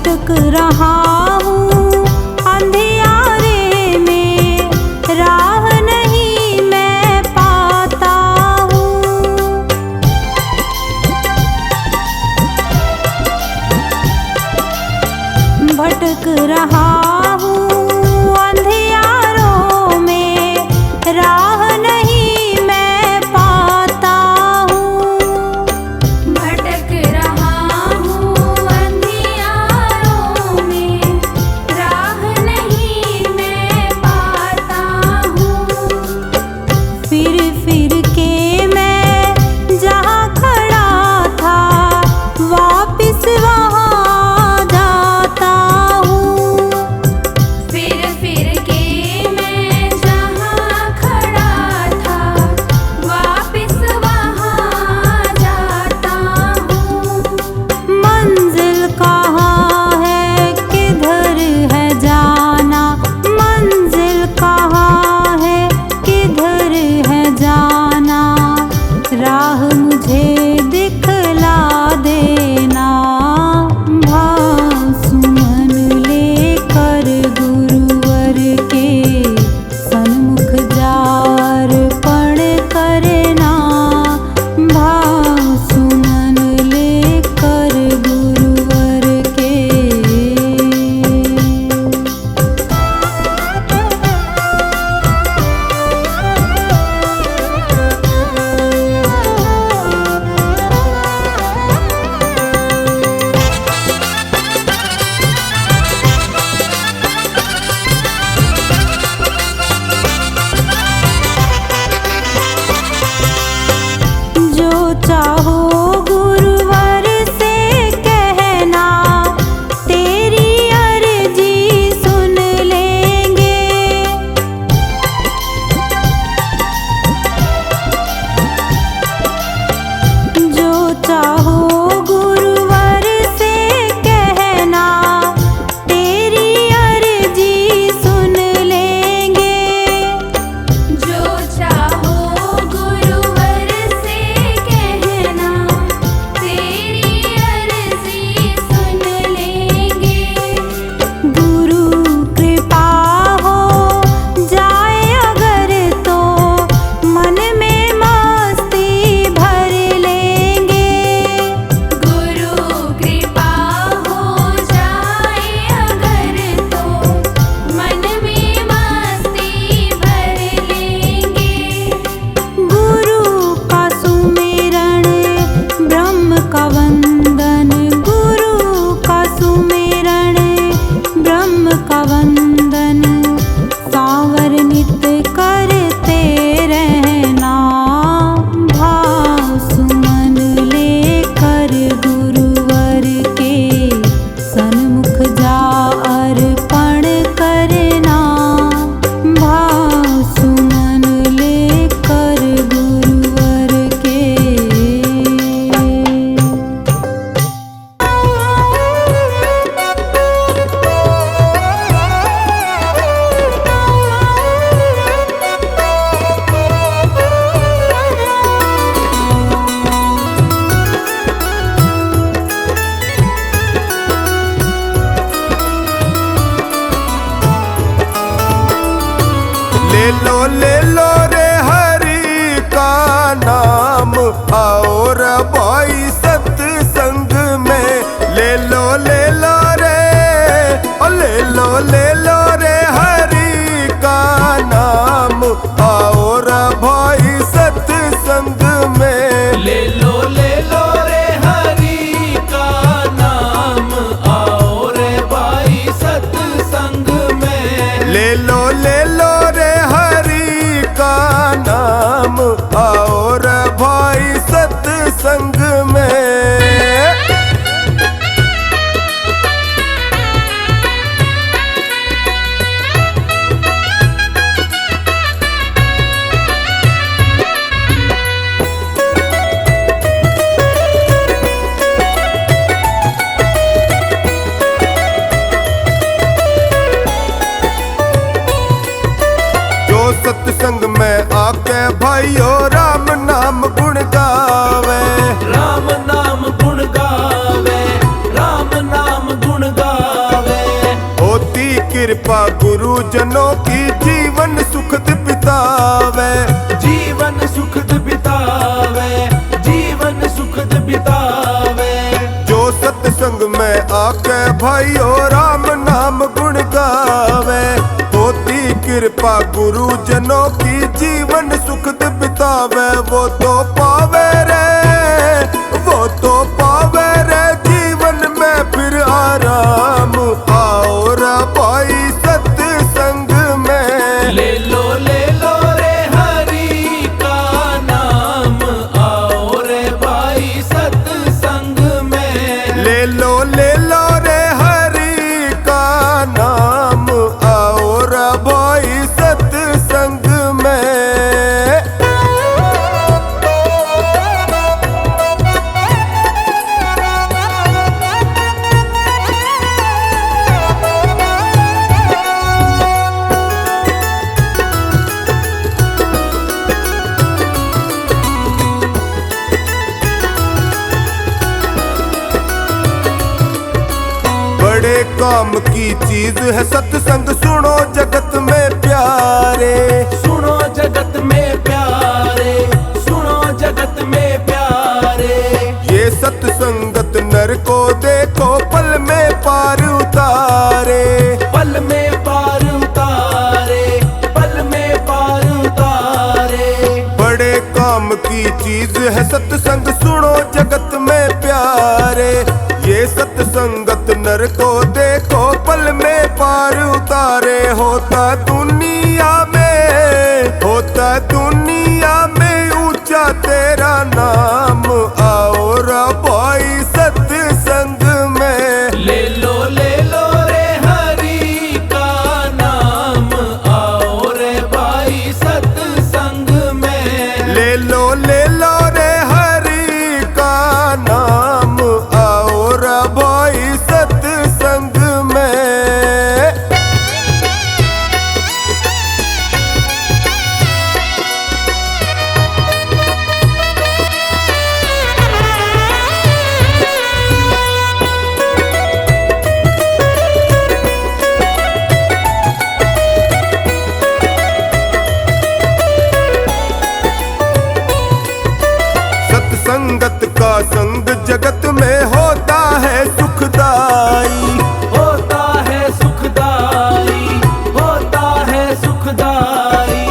भटक रहा हूँ अंधियारे में, राह नहीं मैं पाता हूँ। भटक रहा हूँ अंधियारों में, राह नहीं मैं पाता हूँ। भटक रहा हूँ अंधियारों में, राह नहीं मैं पाता हूँ। फिर के मैं जहाँ खड़ा था, वापिस वहाँ जाता हूँ। फिर के मैं जहाँ खड़ा था, वापिस वहाँ जाता हूँ। मंजिल कहाँ है, किधर है जाना, मंजिल कहाँ है, किधर है जाना, राह मुझे दिखला देना। भाव सुमन लेकर गुरुवर के सन्मुख जार पण करना। भाव सुमन लेकर गुरुवर के। जो चाहो गुरुवर से कहना, तेरी अर्जी सुन लेंगे। जो चाहो गुरुवर से कहना, तेरी अर्जी सुन लेंगे। जो चाहो गुरुवर से कहना, तेरी अर्जी सुन लेंगे। गुरु कृपा हो जाए अगर तो, मन में मस्ती भर लेंगे। गुरु कृपा हो जाए अगर तो, मन में मस्ती भर लेंगे। गुरु का सुमिरन ब्रह्म का वंदन, गुरु का सुमिरन ब्रह्म का वंदन, सांवर नित करते रहना। भाव सुमन लेकर गुरुवर के सन्मुख जा अर्पण करना। भाव सुमन लेकर गुरुवर के। ले लो रे हरि का नाम, आओ रे भाई सत्संग में। ले लो रे, ओ ले लो रे हरि का नाम, आओ रे भाई सत्संग में। ले लो रे हरि का नाम, आओ रे भाई सत्संग में। ले लो रे हरि का नाम, आओ रे भाई सत्संग में। सत्संग में आके भाइयों राम नाम गुण गावे, राम नाम गुण गावे, राम नाम गुण गावे। कृपा गुरुजनों की जीवन सुखद बितावे, जीवन सुखद बितावे, जीवन सुखद बितावे। जो सत्संग में आके भाइयों राम नाम गुण गावे, होती कृपा गुरुजनों की जीवन सुखद बितावे। वो तो पावे रे, वो तो पावे रे जीवन में फिर आराम। आओ रे भाई सत्संग में, ले लो रे हरि का नाम, आओ रे भाई सत्संग में। ले लो रे हरि का नाम, आओ रे भाई सत्संग में। बड़े काम की चीज है सत्संग, सुनो जगत में प्यारे, सुनो जगत में प्यारे, सुनो जगत में प्यारे। ये सत्संगत नर को देखो पल में पार उतारे, पल में पार उतारे, पल में पार उतारे। बड़े काम की चीज है सत्संग, सुनो जगत में प्यारे। ये सत्संगत नर को देखो पल में पार उतारे। होता दुनिया में, होता दुनिया में ऊंचा तेरा नाम। आओ रे भाई सत्संग में, ले लो रे हरि का नाम, आओ रे भाई सत्संग में। ले लो रे हरि का नाम, आओ रे भाई सत्संग में। सत्संगत का संग जगत में होता है सुखदाई, होता है सुखदाई, होता है सुखदाई।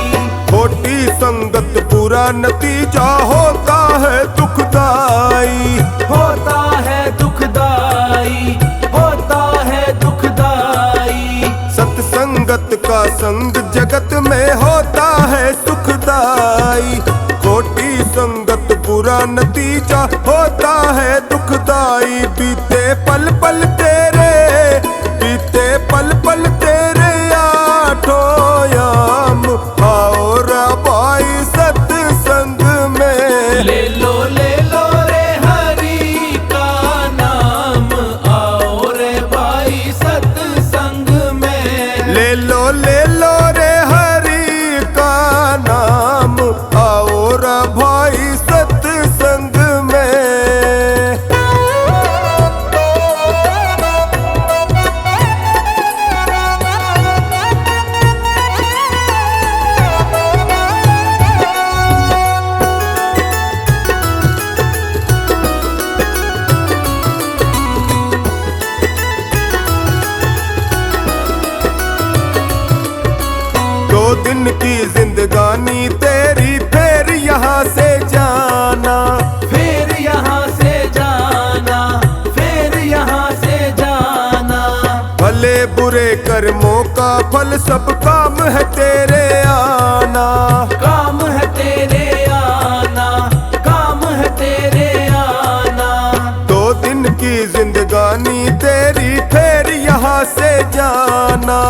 खोटी संगत बुरा नतीजा होता है दुखदाई, होता है दुखदाई, होता है दुखदाई। सत्संगत का संग जगत में होता है सुखदाई। खोटी संगत बुरा नतीजा होता है दुखदाई। बीते पल पल तेरे, बीते पल पल तेरे आठों याम। आओ रे भाई सत्संग में, ले लो रे हरि का नाम, आओ रे भाई सत्संग में। ले लो रे हरि का नाम, आओ रे भाई सत्संग में। दो दिन की जिंदगानी तेरी फिर यहाँ से जाना, फिर यहाँ से जाना, फिर यहाँ से जाना। भले बुरे कर्मों का फल सब काम है तेरे आना। काम है तेरे आना, काम है तेरे आना। दो दिन की जिंदगानी तेरी फिर यहाँ से जाना।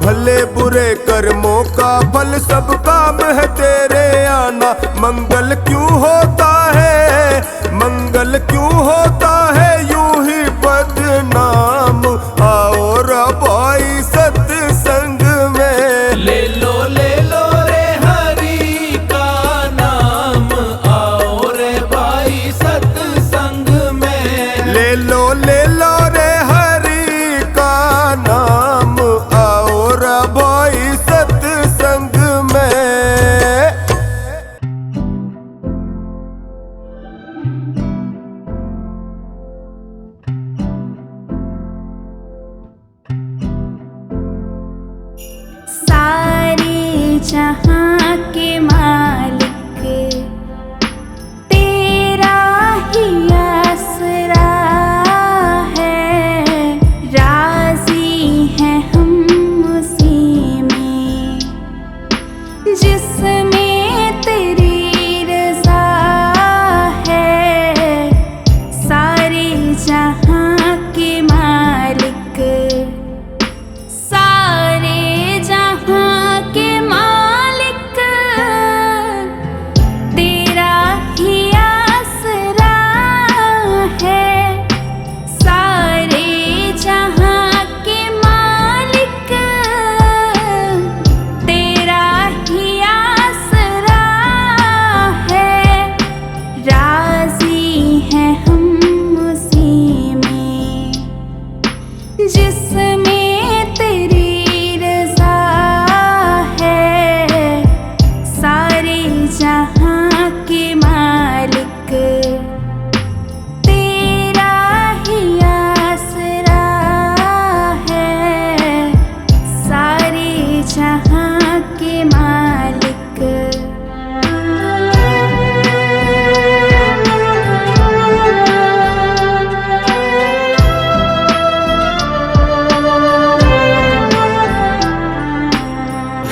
भले बुरे कर्मों का फल सब काम है तेरे आना। मंगल क्यों होता है, मंगल क्यों होता है यूं ही बदनाम। आओ रे भाई सत्संग में, ले लो रे हरि का नाम, आओ रे भाई सत्संग में। ले लो रे हरि का नाम, आओ जहाँ के मालिक तेरा ही आसरा है, राजी हैं हम उसी में जिसमें तेरी रज़ा है। सारे जहाँ के मालिक, सारे जहाँ के मालिक तेरा ही आसरा है। सारे जहाँ के मालिक तेरा ही आसरा है, राजी हैं हम उसी में जिसमें तेरी रज़ा है। सारे जहाँ के मालिक तेरा ही आसरा है। सारे जहाँ के मालिक।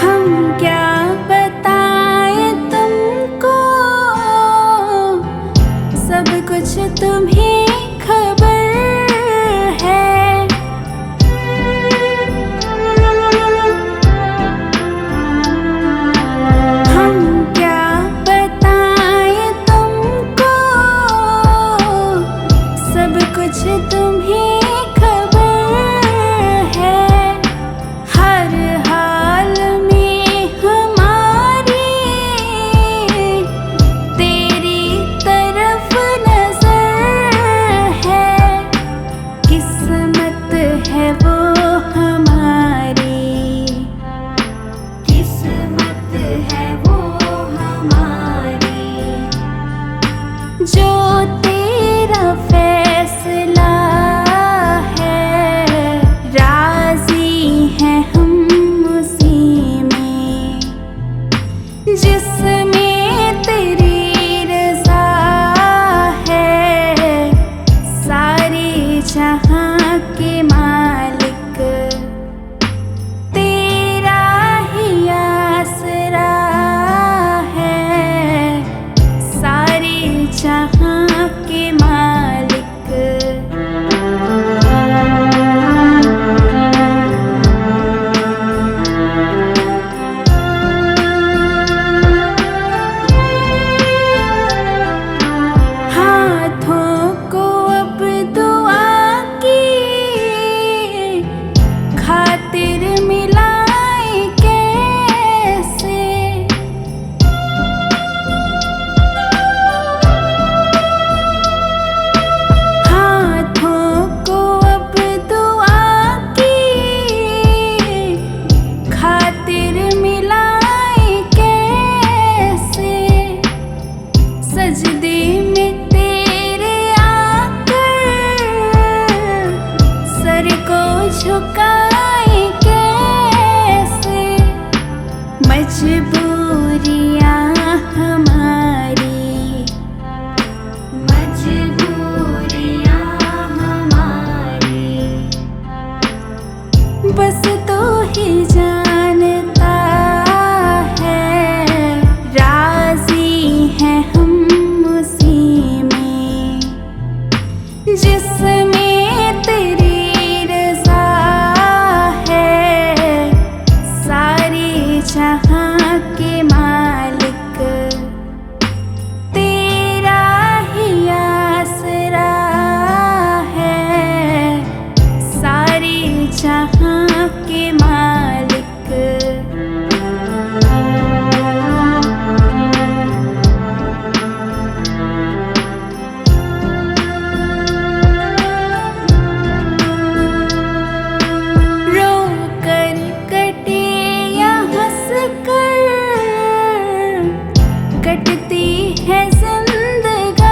हम क्या बताएं तुमको, सब कुछ तुम्हें खबर है। हम क्या बताएं तुमको, सब कुछ तुम्हें खबर है। हर हाल में हमारी तेरी तरफ नजर है। किस्मत है वो हमारी, किस्मत है वो हमारी, जो तेरा फैसला है। राजी हैं हम उसी में जिसमें तेरी रज़ा है। सारे जहाँ के मालिक तेरा ही आसरा है। सारे जहाँ के मालिक। हाथों को अब दुआ की खातिर मिलाएं कैसे। हाथों को अब दुआ की खातिर मिलाएं कैसे। सजदे में तेरे आकर सर को झुकाएं कैसे। मजबूरियाँ हमारी, मजबूरियाँ हमारी, बस तू ही जानता है। राजी हैं हम उसी में जिसमें तेरी रज़ा है। सारे जहाँ के मालिक तेरा ही आसरा है। सारे जहाँ के मालिक। रो कर कटे या हंस कर कटती है जिंदगानी।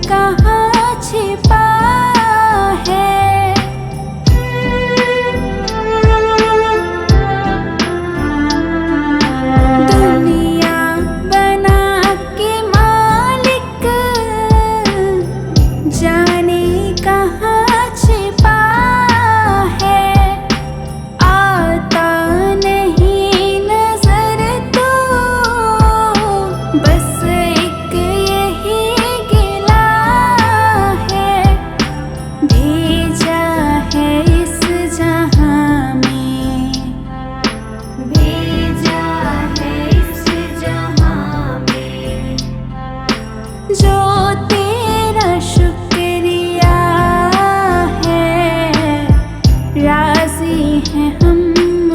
कहाँ छिपा है। दुनिया बना के मालिक जाने कहाँ छिपा है। आता नहीं नजर तो बस एक यही गिला है। भेजा है इस जहां में, भेजा है इस जहां में, जो तेरा शुक्रिया है। राजी हैं हम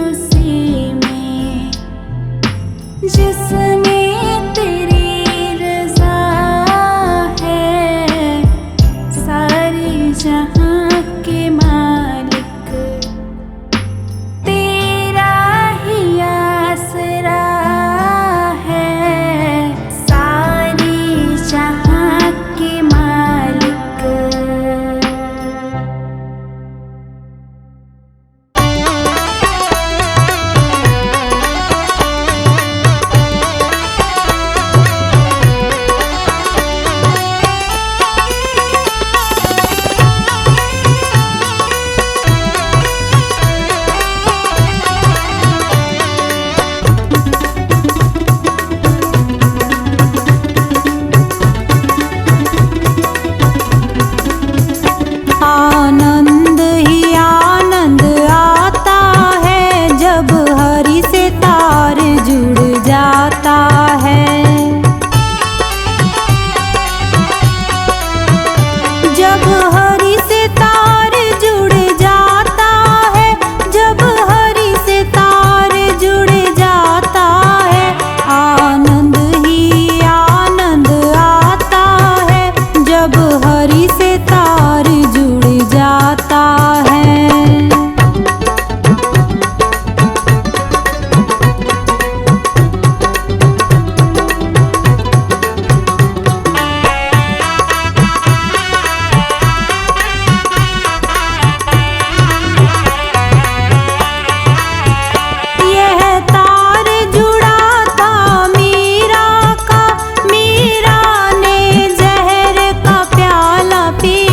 उसी में जिसमें तेरी रज़ा है। सारे जहां के मालिक तेरा ही आसरा है। सारे जहां के मालिक। आनंद ही आनंद आता है जब हरि से तार जुड़ जाता है। जब हरि से तार जुड़ जाता है, जब हरि से तार जुड़ जाता है। आनंद ही आनंद आता है जब हरि से तार जुड़ जाता है। यह तार जुड़ा था मीरा का, मीरा ने जहर का प्याला पिया।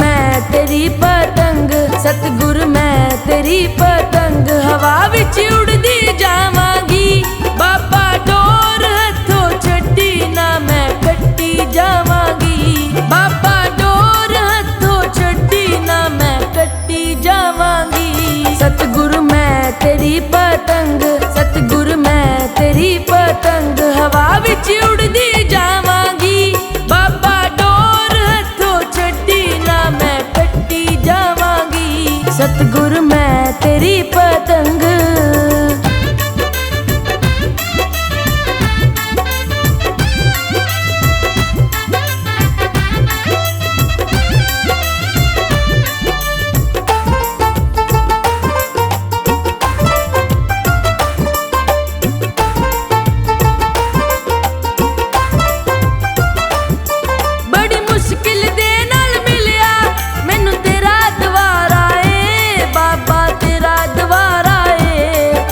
मैं तेरी पतंग, सतगुरु मैं तेरी पतंग, हवा विच उड़दी जावांगी। बाबा डोर हथों छड्डी ना मैं कट्टी जावांगी। बाबा डोर हथों छड्डी ना मैं कट्टी जावांगी। सतगुरु मैं तेरी पतंग, सतगुरु मैं तेरी पतंग, हवा विच उड़दी जावांगी। बाबा डोर हथों छड्डी ना मैं कट्टी जावांगी। सतगुरु मैं तेरी पतंग। बड़ी मुश्किल दे नाल मिलिया मैनू तेरा द्वारा ए, बाबा तेरा द्वारा ए।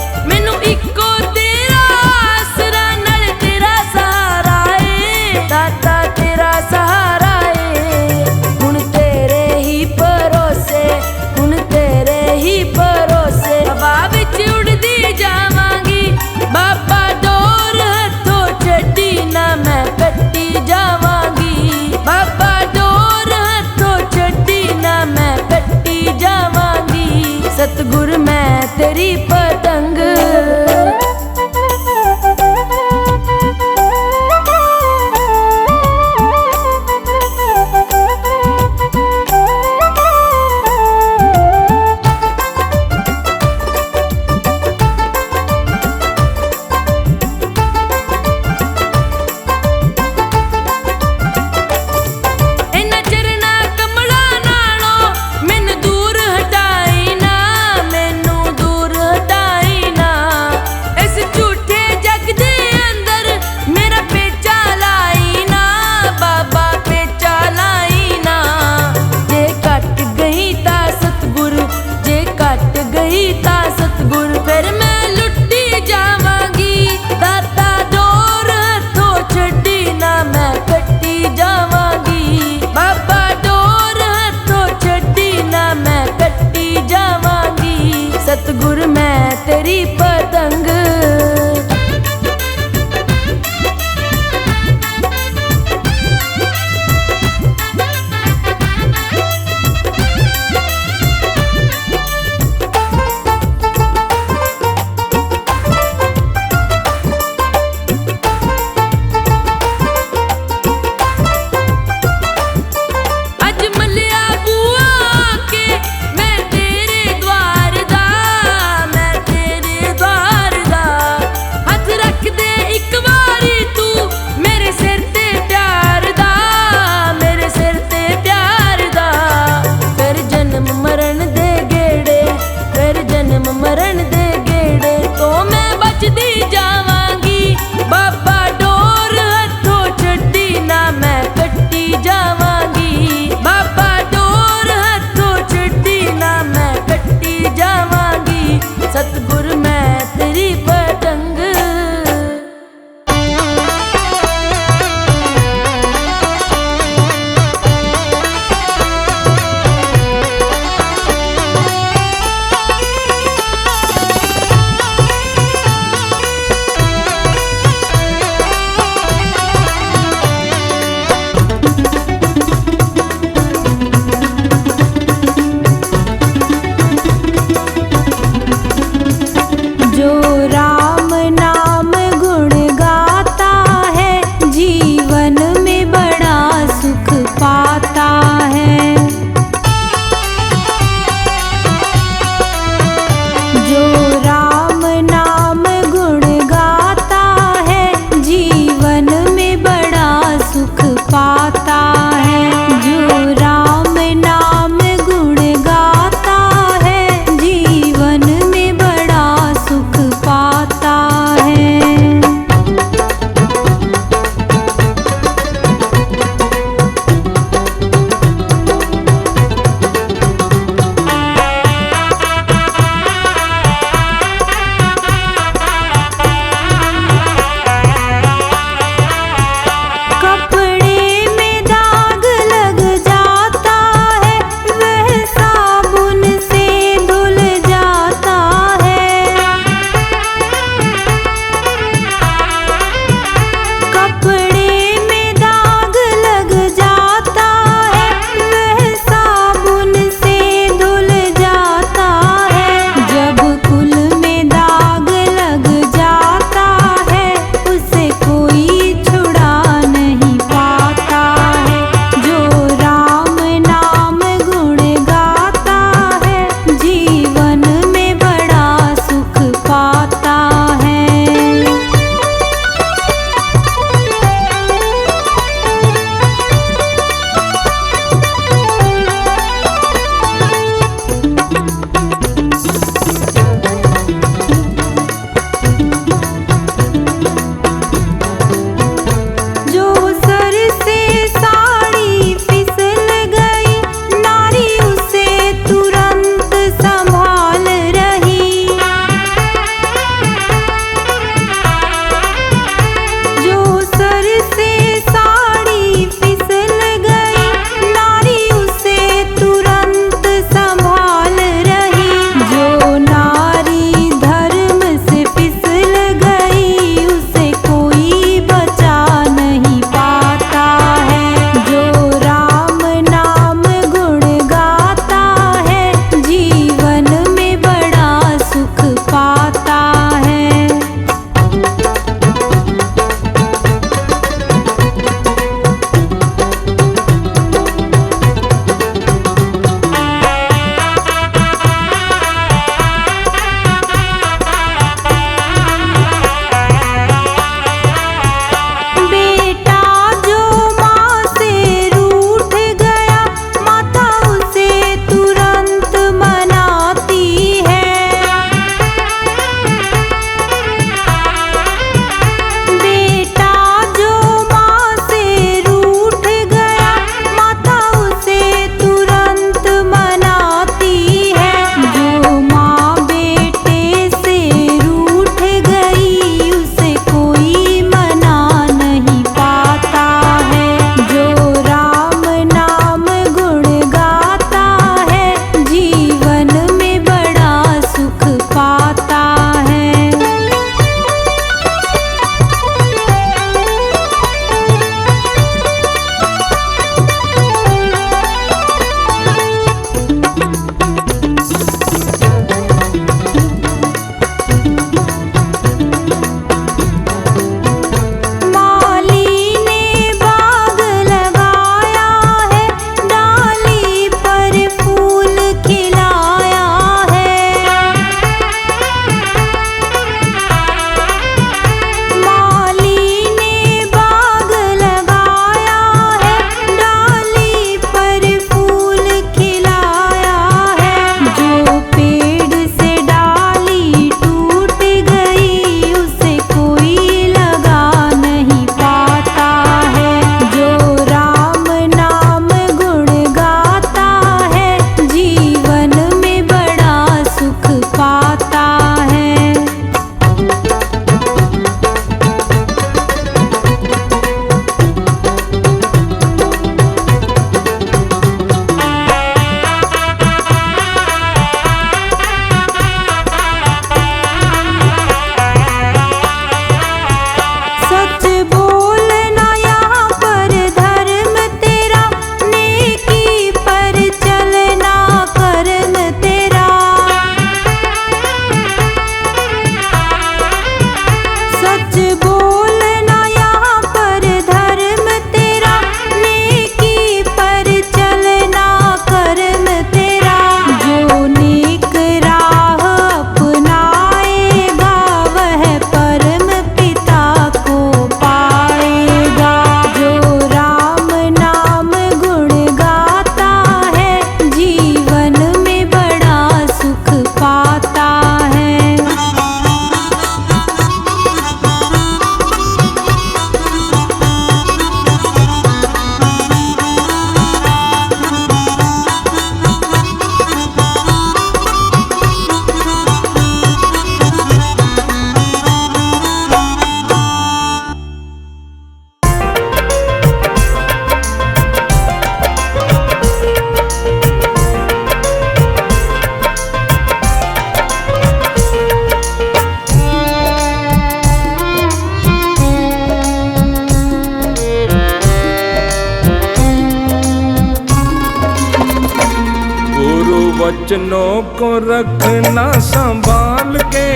वचनों को रखना संभाल के,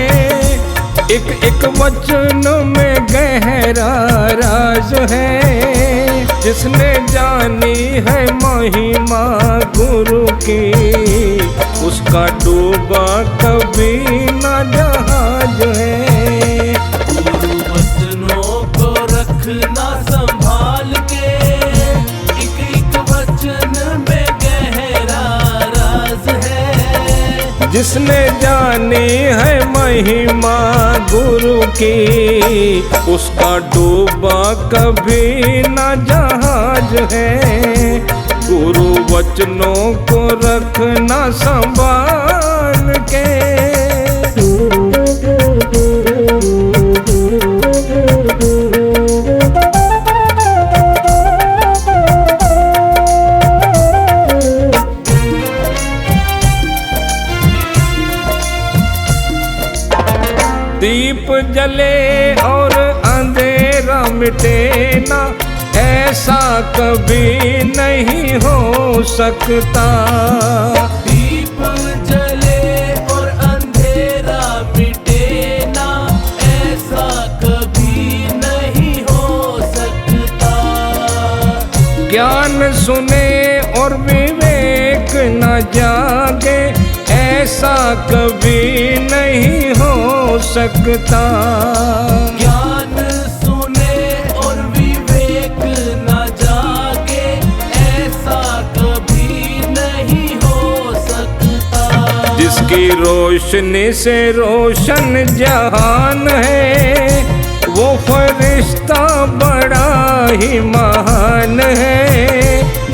एक एक वचन में गहरा राज है। जिसने जानी है महिमा गुरु की, उसका डूबा कभी न जहाज है। गुरु वचनों को रखना संभाल के, एक एक वचन में गहरा राज है। जिसने जानी है महिमा गुरु की, उसका डूबा कभी न जहाज है। गुरु वचनों को रखना संभाल के। दीप जले और अंधेरा मिटे ना, ऐसा कभी नहीं हो सकता। दीप जले और अंधेरा मिटे ना, ऐसा कभी नहीं हो सकता। ज्ञान सुने और विवेक न जागे, ऐसा कभी नहीं हो सकता। ज्ञान सुने और विवेक न जागे, ऐसा कभी नहीं हो सकता। जिसकी रोशनी से रोशन जहान है, वो फरिश्ता बड़ा ही महान है।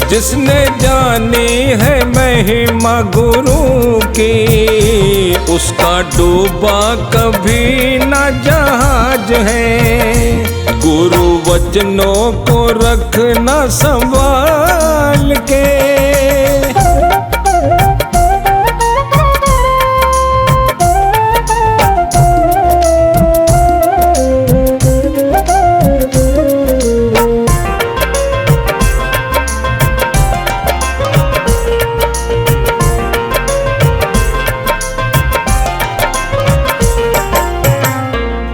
जिसने जानी है महिमा गुरु की, उसका डूबा कभी न जहाज है। गुरु वचनों को रखना संभाल के।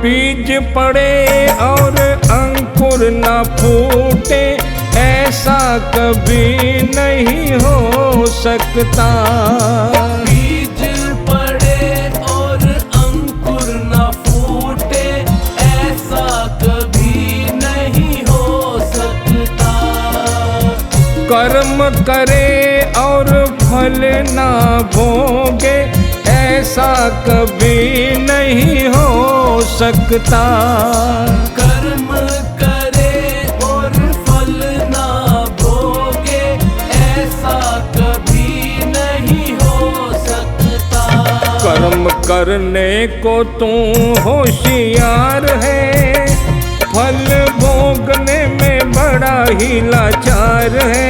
बीज पड़े और अंकुर न फूटे, ऐसा कभी नहीं हो सकता। बीज पड़े और अंकुर न फूटे, ऐसा कभी नहीं हो सकता। कर्म करे और फल ना भोगे, ऐसा कभी नहीं हो सकता। कर्म करे और फल ना भोगे, ऐसा कभी नहीं हो सकता। कर्म करने को तू होशियार है, फल भोगने में बड़ा ही लाचार है।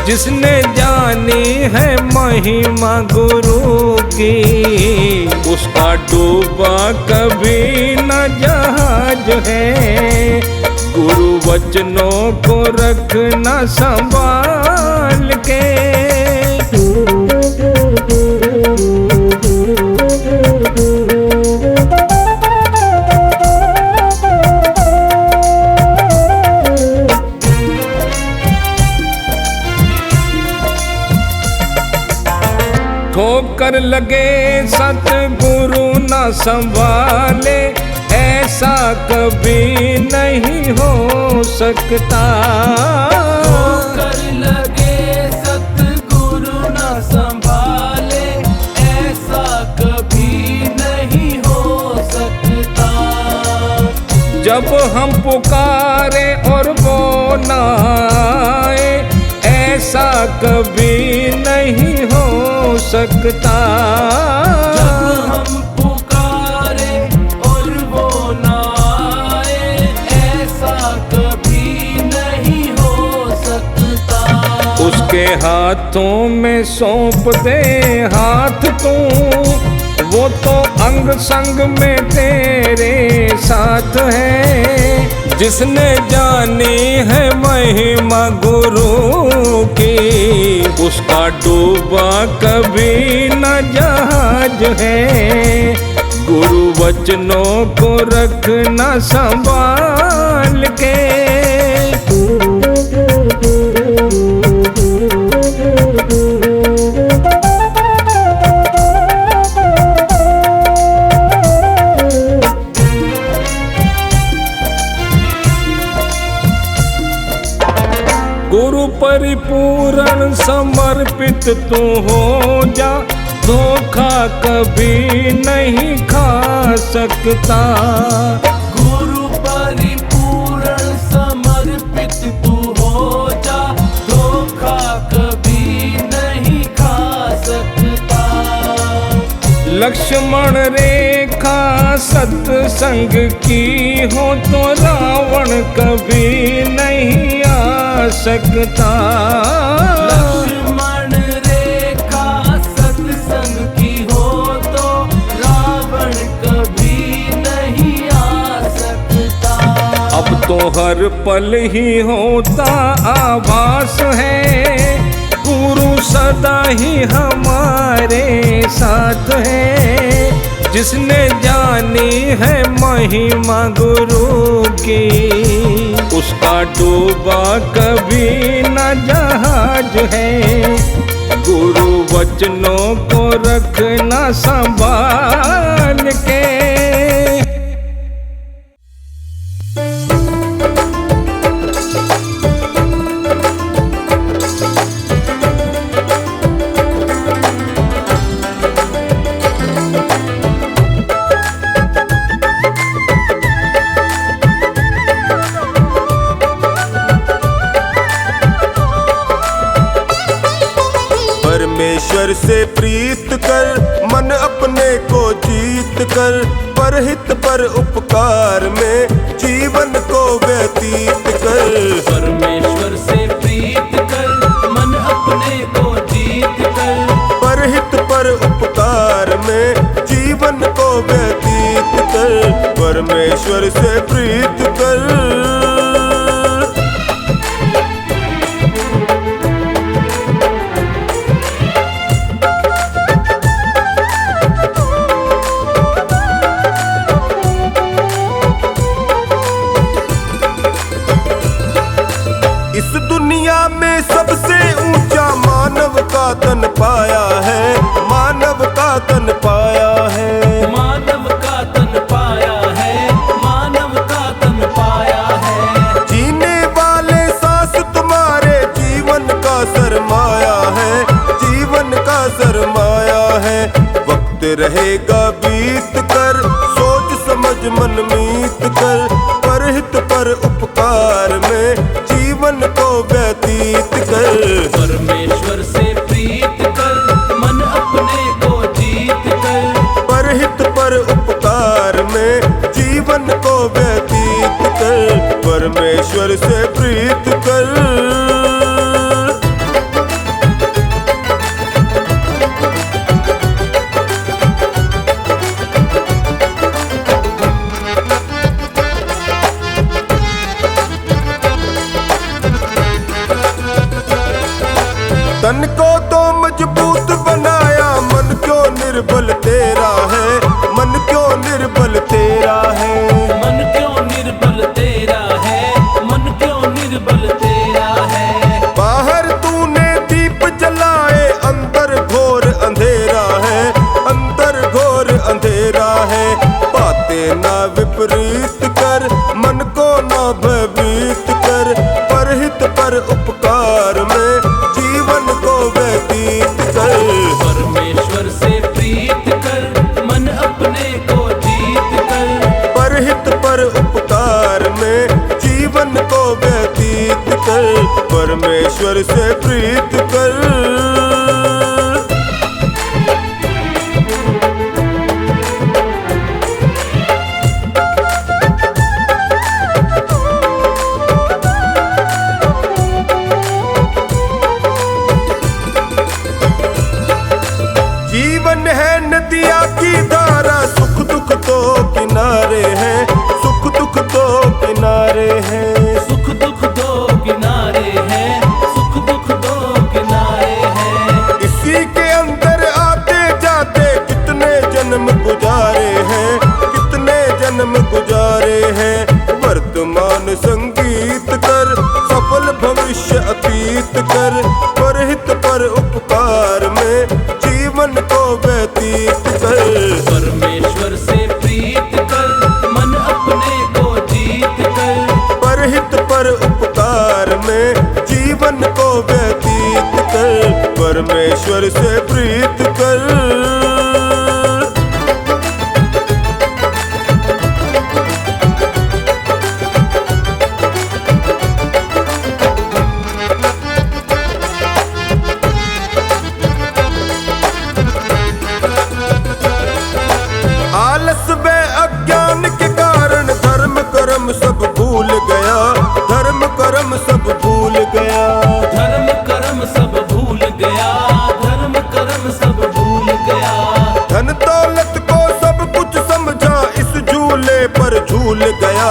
जिसने जानी है महिमा गुरु की, उसका डूबा कभी न जहाज है। गुरु वचनों को रखना संभाल के। ठोकर लगे सतगुरु न संभाले, ऐसा कभी नहीं हो सकता। ठोकर लगे सतगुरु न संभाले, ऐसा कभी नहीं हो सकता। जब हम पुकारे और वो न आए, ऐसा कभी नहीं हो सकता। जब हम पुकारे और वो ना आए, ऐसा कभी नहीं हो सकता। उसके हाथों में सौंप दे हाथ तू, वो तो अंग संग में तेरे साथ है। जिसने जानी है महिमा गुरु की, उसका डूबा कभी न जहाज है। गुरु वचनों को रखना संभाल के। गुरु परिपूर्ण समर्पित तू हो जा, धोखा कभी नहीं खा सकता। गुरु परिपूर्ण समर्पित तू हो जा, धोखा कभी नहीं खा सकता। लक्ष्मण रेखा सत्संग की हो तो रावण कभी नहीं आ सकता। लक्ष्मण रेखा सत्संग की हो तो रावण कभी नहीं आ सकता। अब तो हर पल ही होता आभास है, गुरु सदा ही हमारे साथ है। जिसने जानी है महिमा गुरु की, उसका डूबा कभी न जहाज है। गुरु वचनों को रखना संभाल के। परमेश्वर से प्रीत कर, मन अपने को जीत कर, परहित पर उपकार में जीवन को व्यतीत कर। परमेश्वर से प्रीत कर, मन अपने को जीत कर, परहित पर उपकार में जीवन को व्यतीत कर। परमेश्वर से प्रीत कर। सबसे ऊंचा मानव का तन पाया है, मानव का तन पाया है। मानव का तन पाया है, मानव का तन पाया है। जीने वाले सांस तुम्हारे जीवन का सरमाया है, जीवन का सरमाया है। वक्त रहेगा बीत कर, सोच समझ मन मीत कर, परहित पर उपकार में जीवन को व्यतीत कर। परमेश्वर से प्रीत कर, मन अपने को जीत कर, परहित पर उपकार में जीवन को व्यतीत कर। परमेश्वर से प्रीत कर। तन को तो मजबूत बनाया, मन क्यों निर्बल तेरा है, मन क्यों निर्बल तेरा है। मन क्यों निर्बल तेरा है, मन क्यों निर्बल तेरा है। बाहर तूने दीप जलाए, अंदर घोर अंधेरा है, अंदर घोर अंधेरा है। बातें ना विपरीत कर, मन को ना भयभीत कर, परहित पर उपकार में जीवन को व्यतीत कर। परमेश्वर से प्रीत कर, मन अपने को जीत कर, परहित पर उपकार में जीवन को व्यतीत कर। परमेश्वर से प्रीत कर। जीवन है नदिया की धारा, सुख दुख तो किनारे हैं, सुख दुख तो किनारे हैं। सुख दुख दो किनारे हैं, सुख दुख दो किनारे हैं। इसी के अंदर आते जाते कितने जन्म गुजारे हैं, कितने जन्म गुजारे हैं। वर्तमान संगीत कर, सफल भविष्य अतीत कर, परहित पर उपकार में जीवन को व्यतीत कर। परमेश्वर से प्रीत कर, मन अपने को जीत कर। परहित पर उपकार में जीवन को व्यतीत कर, परमेश्वर से प्रीत कर। आलस व अज्ञान के कारण धर्म कर्म सब भूल गया, धर्म कर्म सब भूल गया। धर्म कर्म सब भूल गया, धर्म कर्म सब भूल गया। धन दौलत को सब कुछ समझा, इस झूले पर झूल गया,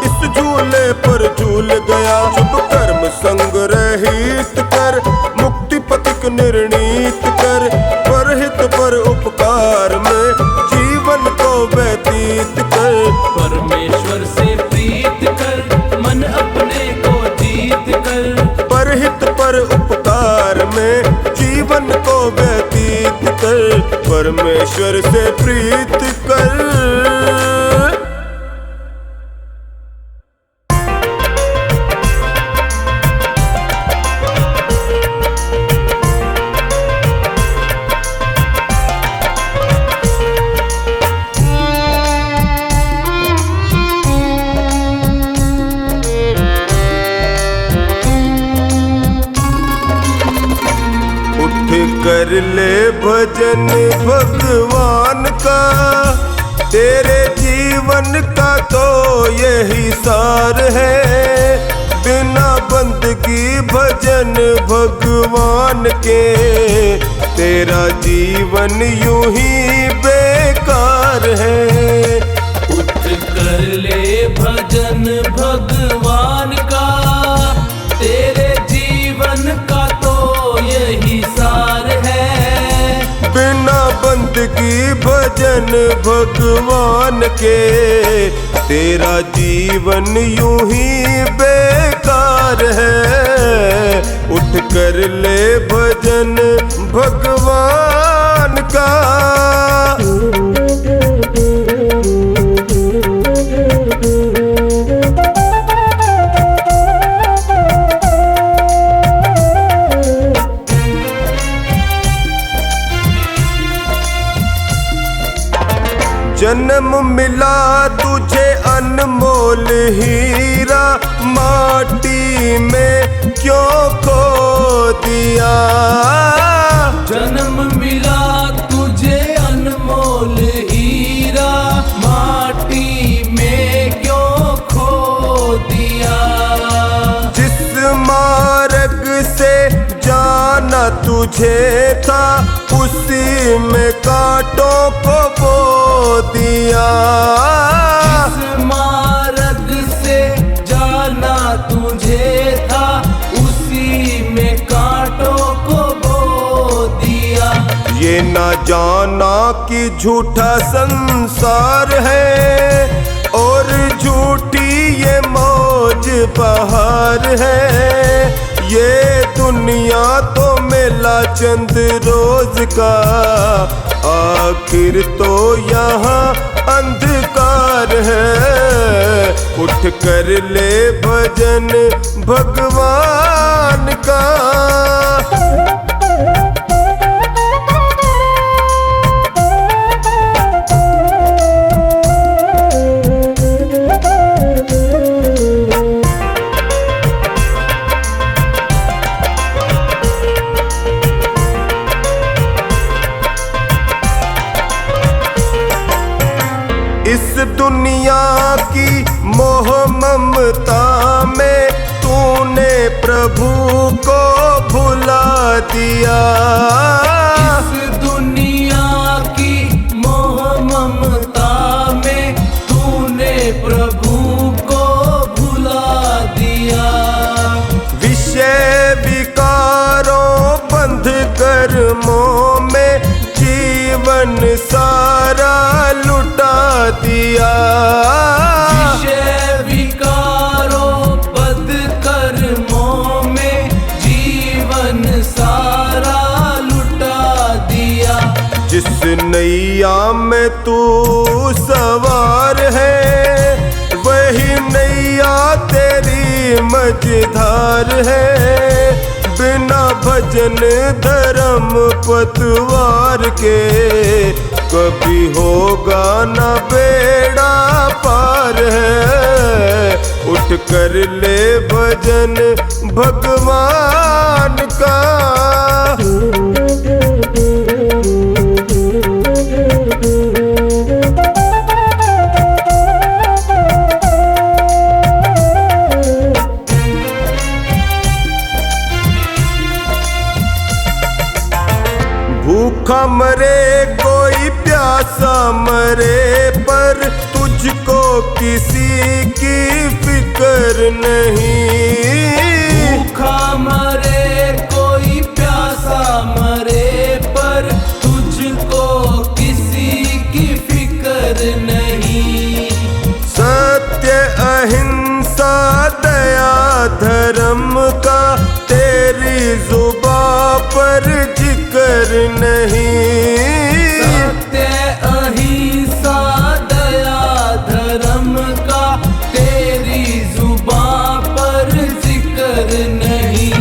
इस झूले पर झूल गया। शुभ कर्म संग रहित कर, मुक्ति पथिक निर्णीत कर, परहित पर उपकार में जीवन को व्यतीत कर। परमेश्वर से प्रीत कर, मन अपने को जीत कर। परहित पर उपकार में जीवन को व्यतीत कर, परमेश्वर से प्रीत कर। कर ले भजन भगवान का, तेरे जीवन का तो यही सार है। बिना बंदगी भजन भगवान के, तेरा जीवन यूं ही बेकार है। उठ कर ले भजन भगवान का, तेरे जीवन का तो यही सार है। बिना बंदगी भजन भगवान के, तेरा जीवन यूं ही बेकार है। उठ कर ले भजन भगवान का। जन्म मिला तुझे अनमोल हीरा, माटी में क्यों खो दिया। जन्म मिला तुझे अनमोल हीरा, माटी में क्यों खो दिया। जिस मार्ग से जाना तुझे था, उसी में कांटों को बो दिया। जिस मार्ग से जाना तुझे था, उसी में कांटों को बो दिया। ये ना जाना कि झूठा संसार है, और झूठी ये मौज बहार है। ये दुनिया तो मेला चंद रोज का, आखिर तो यहाँ अंधकार है। उठ कर ले भजन भगवान का। इस दुनिया की मोह ममता में तूने प्रभु को भुला दिया। इस दुनिया की मोह ममता में तूने प्रभु को जीवन सारा लुटा दिया। विषय विकारों बद कर्मों में जीवन सारा लुटा दिया। जिस नैया में तू सवार है वही नैया तेरी मझधार है। बिना भजन धर्म पतवार के कभी होगा न बेड़ा पार है। उठ कर ले भजन भगवान का। भूखा मरे कोई प्यासा मरे पर तुझको किसी की फिक्र नहीं। भूखा मरे कोई प्यासा मरे पर तुझको किसी की फिक्र नहीं। सत्य अहिंसा दया धर्म का तेरी जुबां पर जिक्र नहीं। सत्य अहिंसा दया धर्म का तेरी जुबां पर जिक्र नहीं।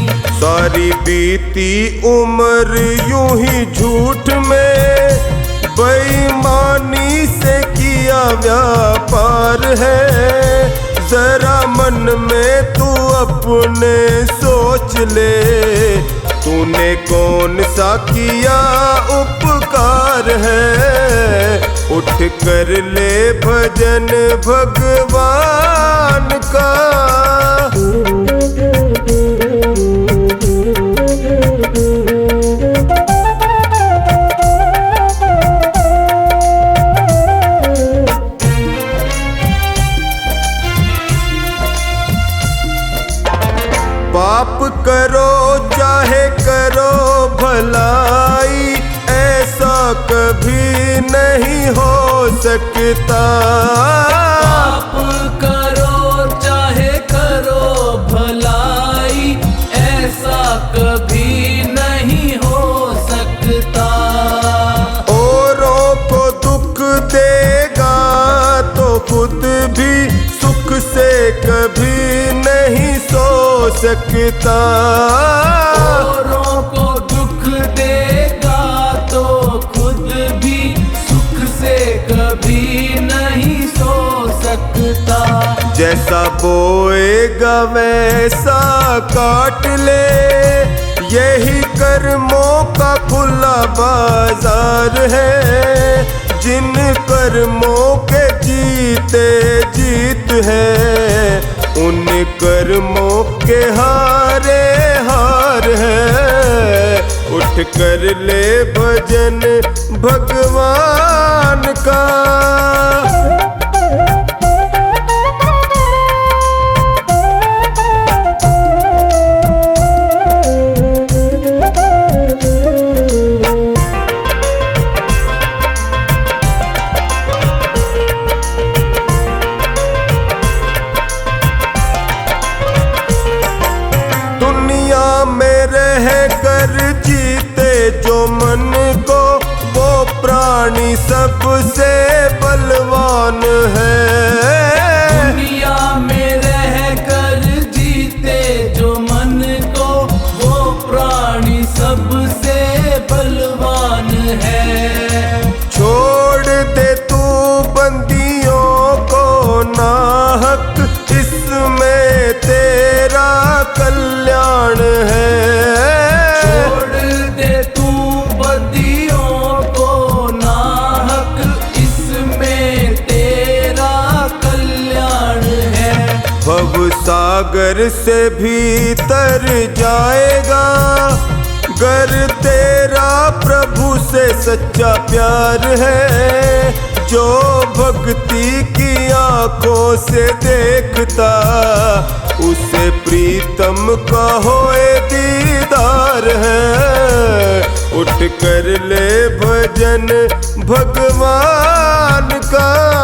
सारी बीती उम्र यूं ही झूठ में बेईमानी से किया व्यापार है। जरा मन में तू अपने सोच ले तूने कौन सा किया उपकार है। उठ कर ले भजन भगवान का। पाप करो चाहे करो भलाई ऐसा कभी नहीं हो सकता। पाप करो चाहे करो भलाई ऐसा कभी नहीं हो सकता। औरों को दुख देगा तो खुद भी सुख से कभी नहीं सो सकता। औरों को दुख देगा तो खुद भी सुख से कभी नहीं सो सकता। जैसा बोएगा वैसा काट ले यही कर्मों का खुला बाजार है। जिन कर्मों के जीते जीत है उन कर्मों के हारे हार है। उठ कर ले भजन भगवान का। जीते जो मन को वो प्राणी सबसे बलवान है। दुनिया में रह कर जीते जो मन को वो प्राणी सबसे बलवान है। छोड़ दे तू बंदियों को नाहक इसमें तेरा कल्याण है। भव सागर से भीतर जाएगा गर तेरा प्रभु से सच्चा प्यार है। जो भक्ति की आंखों से देखता उसे प्रीतम का होए दीदार है। उठ कर ले भजन भजन भगवान का।